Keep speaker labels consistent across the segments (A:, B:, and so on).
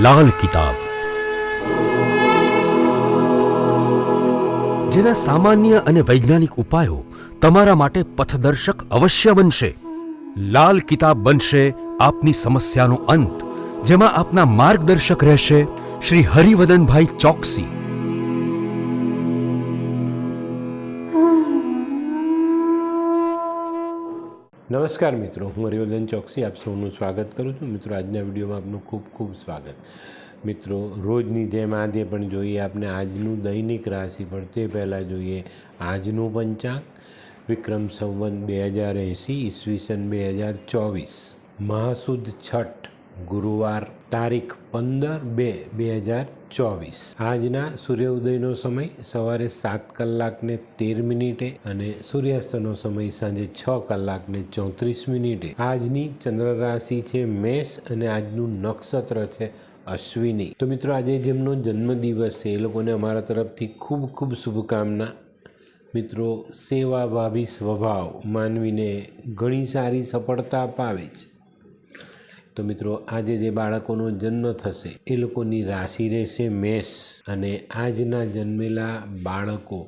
A: લાલ કિતાબ, જેના સામાન્ય અને વૈજ્ઞાનિક ઉપાયો તમારા માટે પથદર્શક અવશ્ય બનશે. લાલ કિતાબ બનશે આપની સમસ્યાનો અંત, જેમાં આપના માર્ગદર્શક રહેશે શ્રી હરિવદનભાઈ ચોકસી.
B: નમસ્કાર મિત્રો, હું હરિવર્ધન ચોકસી આપ સૌનું સ્વાગત કરું છું. મિત્રો, આજના વિડીયોમાં આપનું ખૂબ ખૂબ સ્વાગત. મિત્રો, રોજની જેમ આજે પણ જોઈએ આપણે આજનું દૈનિક રાશિફળ. તે પહેલાં જોઈએ આજનું પંચાંગ. વિક્રમ સંવત 2080 ઈસવીસન 2024 મહાસુદ છઠ ગુરુવાર તારીખ 15/2/2024. આજના સૂર્યોદયનો સમય સવારે 7:13 અને સૂર્યાસ્તનો સમય સાંજે 6:34. આજની ચંદ્ર રાશિ છે મેષ અને આજનું નક્ષત્ર છે અશ્વિની. તો મિત્રો, આજે જેમનો જન્મદિવસ છે એ લોકોને અમારા તરફથી ખૂબ ખૂબ શુભકામના. મિત્રો, સેવાભાવી સ્વભાવ માનવીને ઘણી સારી સફળતા અપાવે છે. તો મિત્રો, આજે જે બાળકોનો જન્મ થશે એ લોકોની રાશિ રહેશે મેષ. અને આજના જન્મેલા બાળકો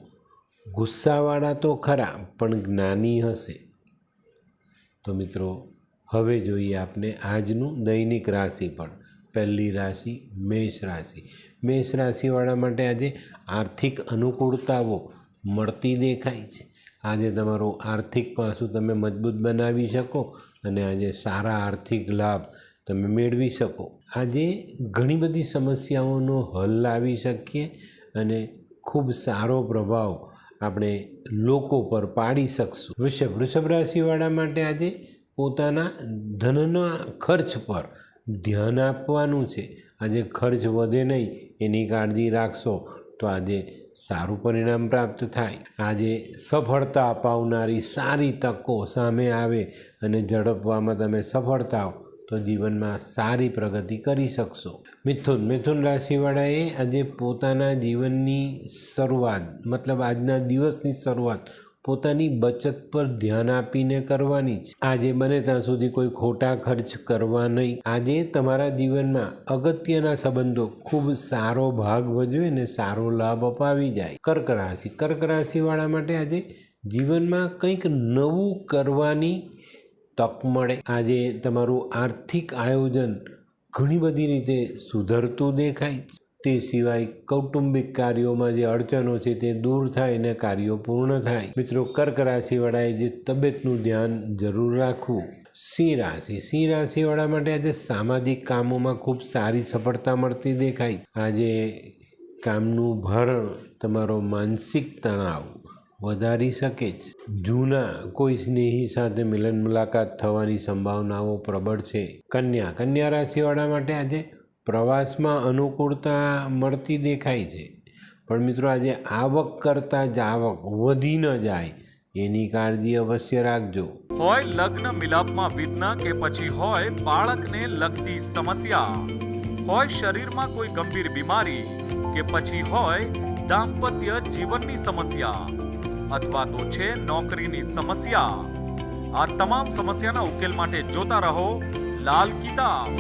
B: ગુસ્સાવાળા તો ખરા પણ જ્ઞાની હશે. તો મિત્રો, હવે જોઈએ આપણે આજનું દૈનિક રાશિફળ. પહેલી રાશિ મેષ રાશિ. મેષ રાશિવાળા માટે આજે આર્થિક અનુકૂળતાઓ મળતી દેખાય છે. આજે તમારું આર્થિક પાસું તમે મજબૂત બનાવી શકો અને આજે સારા આર્થિક લાભ તમે મેળવી શકો. આજે ઘણી બધી સમસ્યાઓનો હલ લાવી શકીએ અને ખૂબ સારો પ્રભાવ આપણે લોકો પર પાડી શકશું. વૃષભ રાશિવાળા માટે આજે પોતાના ધનના ખર્ચ પર ધ્યાન આપવાનું છે. આજે ખર્ચ વધે નહીં એની કાળજી રાખશો તો આજે સારું પરિણામ પ્રાપ્ત થાય. આજે સફળતા અપાવનારી સારી તકો સામે આવે અને ઝડપવામાં તમે સફળ થાવ તો જીવનમાં સારી પ્રગતિ કરી શકશો. મિથુન રાશિવાળાએ આજે પોતાના જીવનની શરૂઆત મતલબ આજના દિવસની શરૂઆત પોતાની બચત પર ધ્યાન આપીને કરવાની છે. આજે બને ત્યાં સુધી કોઈ ખોટા ખર્ચ કરવા નહીં. આજે તમારા જીવનમાં અગત્યના સંબંધો ખૂબ સારો ભાગ ભજવે ને સારો લાભ અપાવી જાય. કર્ક રાશિવાળા માટે આજે જીવનમાં કંઈક નવું કરવાની તક મળે. આજે તમારું આર્થિક આયોજન ઘણી બધી રીતે સુધરતું દેખાય છે. તે સિવાય કૌટુંબિક કાર્યોમાં જે અડચણો છે તે દૂર થાય અને કાર્યો પૂર્ણ થાય. મિત્રો, કર્ક રાશિવાળાએ જે તબિયતનું ધ્યાન જરૂર રાખવું. સિંહ રાશિવાળા માટે આજે સામાજિક કામોમાં ખૂબ સારી સફળતા મળતી દેખાય. આજે કામનું ભારણ તમારો માનસિક તણાવ વધારી શકે છે. જૂના કોઈ સ્નેહી સાથે મિલન મુલાકાત થવાની સંભાવનાઓ પ્રબળ છે. કન્યા રાશિવાળા માટે આજે પ્રવાસમાં અનુકૂળતા મળતી દેખાય છે. પણ મિત્રો, આજે આવક કરતાં જ આવક વધી ન જાય એની કાળજી અવશ્ય રાખજો.
C: હોય લગ્ન મિલાપમાં વિઘ્ન કે પછી હોય બાળકને લગતી સમસ્યા, હોય શરીરમાં કોઈ ગંભીર બીમારી કે પછી હોય દાંપત્ય જીવનની સમસ્યા અથવા તો છે નોકરીની સમસ્યા, આ તમામ સમસ્યાના ઉકેલ માટે જોતા રહો લાલ કિતાબ.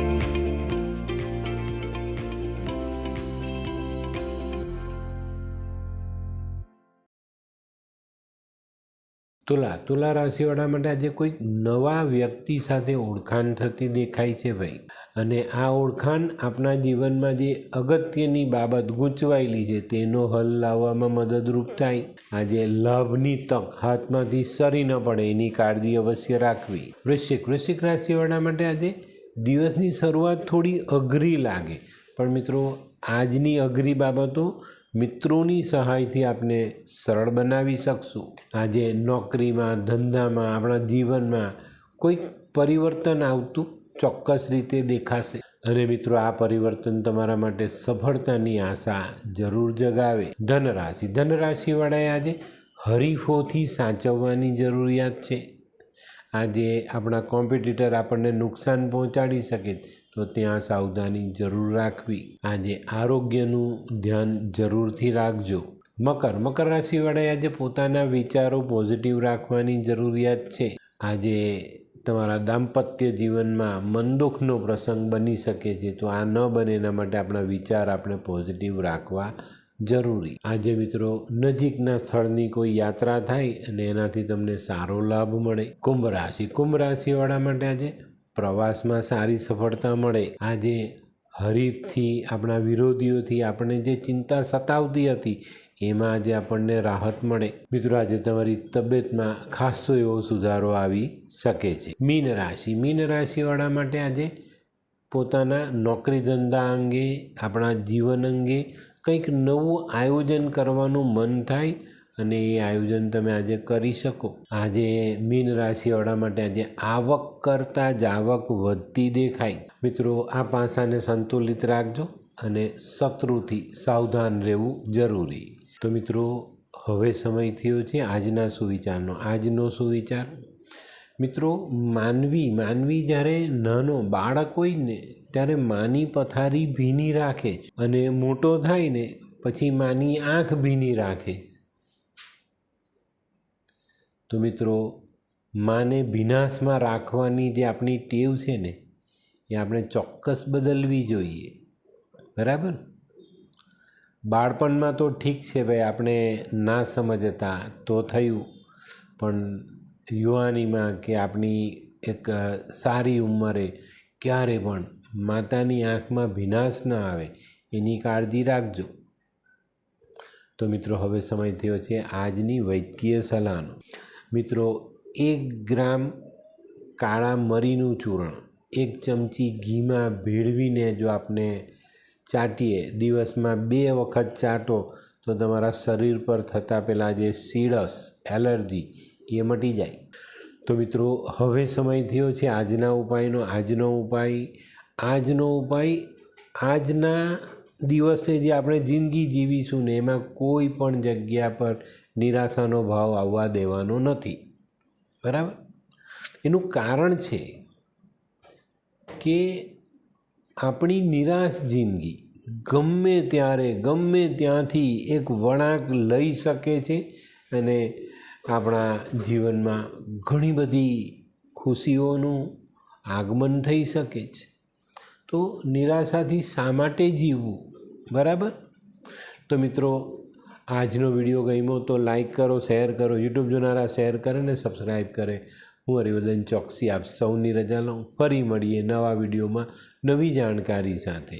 B: તુલા રાશિવાળા માટે આજે કોઈ નવા વ્યક્તિ સાથે ઓળખાણ થતી દેખાય છે ભાઈ. અને આ ઓળખાણ આપણા જીવનમાં જે અગત્યની બાબત ગૂંચવાયેલી છે તેનો હલ લાવવામાં મદદરૂપ થાય. આજે લાભની તક હાથમાંથી સરી ન પડે એની કાળજી અવશ્ય રાખવી. વૃશ્ચિક રાશિવાળા માટે આજે દિવસની શરૂઆત થોડી અઘરી લાગે, પણ મિત્રો, આજની અઘરી બાબતો મિત્રોની સહાયથી આપણે સરળ બનાવી શકશું. આજે નોકરીમાં, ધંધામાં, આપણા જીવનમાં કોઈક પરિવર્તન આવતું ચોક્કસ રીતે દેખાશે. અને મિત્રો, આ પરિવર્તન તમારા માટે સફળતાની આશા જરૂર જગાવે. ધનરાશિવાળાએ આજે હરીફોથી સાચવવાની જરૂરિયાત છે. આજે આપણા કોમ્પિટિટર આપણને નુકસાન પહોંચાડી શકે તો ત્યાં સાવધાની જરૂર રાખવી. આજે આરોગ્યનું ધ્યાન જરૂરથી રાખજો. મકર રાશિવાળાએ આજે પોતાના વિચારો પોઝિટિવ રાખવાની જરૂરિયાત છે. આજે તમારા દાંપત્ય જીવનમાં મનદુખનો પ્રસંગ બની શકે છે, તો આ ન બને એના માટે આપણા વિચાર આપણે પોઝિટિવ રાખવા જરૂરી. આજે મિત્રો નજીકના સ્થળની કોઈ યાત્રા થાય અને એનાથી તમને સારો લાભ મળે. કુંભ રાશિવાળા માટે આજે પ્રવાસમાં સારી સફળતા મળે. આજે હરીફથી, આપણા વિરોધીઓથી આપણને જે ચિંતા સતાવતી હતી એમાં આજે આપણને રાહત મળે. મિત્રો આજે તમારી તબિયતમાં ખાસો એવો સુધારો આવી શકે છે. મીન રાશિવાળા માટે આજે પોતાના નોકરી ધંધા અંગે, આપણા જીવન અંગે કંઈક નવું આયોજન કરવાનું મન થાય અને એ આયોજન તમે આજે કરી શકો. આજે મીન રાશિવાળા માટે આજે આવક કરતાં જ આવક વધતી દેખાય. મિત્રો આ પાસાને સંતુલિત રાખજો અને શત્રુથી સાવધાન રહેવું જરૂરી. તો મિત્રો હવે સમય થયો છે આજના સુવિચારનો. આજનો સુવિચાર મિત્રો, માનવી જ્યારે નાનો બાળક હોય ને ત્યારે માની પથારી ભીની રાખે છે અને મોટો થાય ને પછી માની આંખ ભીની રાખે છે. તો મિત્રો માને ભીનાશમાં રાખવાની જે આપણી ટેવ છે ને એ આપણે ચોક્કસ બદલવી જોઈએ. બરાબર? બાળપણમાં તો ઠીક છે ભાઈ, આપણે ના સમજતા તો થયું, પણ યુવાનીમાં કે આપણી એક સારી ઉંમરે ક્યારે પણ માતાની આંખમાં ભીનાશ ના આવે એની કાળજી રાખજો. તો મિત્રો હવે સમય થયો છે આજની વૈદ્યકીય સલાહનો. મિત્રો 1 ગ્રામ કાળા મરીનું ચૂર્ણ 1 ચમચી ઘીમાં ભેળવીને જો આપણે ચાટીએ, દિવસમાં 2 વખત ચાટો તો તમારા શરીર પર થતા પેલા જે સીડસ, એલર્જી એ મટી જાય. તો મિત્રો હવે સમય થયો છે આજના ઉપાયનો. આજનો ઉપાય આજના દિવસે જે આપણે જિંદગી જીવીશું ને એમાં કોઈ પણ જગ્યા પર નિરાશાનો ભાવ આવવા દેવાનો નથી. બરાબર? એનું કારણ છે કે આપણી નિરાશ જિંદગી ગમે ત્યારે, ગમે ત્યાંથી એક વળાંક લઈ શકે છે અને આપણા જીવનમાં ઘણી બધી ખુશીઓનું આગમન થઈ શકે છે. તો નિરાશાથી શા માટે જીવવું? બરાબર? તો મિત્રો આજનો વિડીયો ગમ્યો તો લાઈક કરો, શેર કરો. યુટ્યુબ જોનારા શેર કરે ને સબસ્ક્રાઈબ કરે. હું હરિવર્ધન ચોકસી આપ સૌની રજા લઉં. ફરી મળીએ નવા વિડીયોમાં નવી જાણકારી સાથે.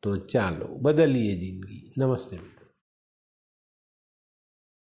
B: તો ચાલો બદલીએ જિંદગી. નમસ્તે.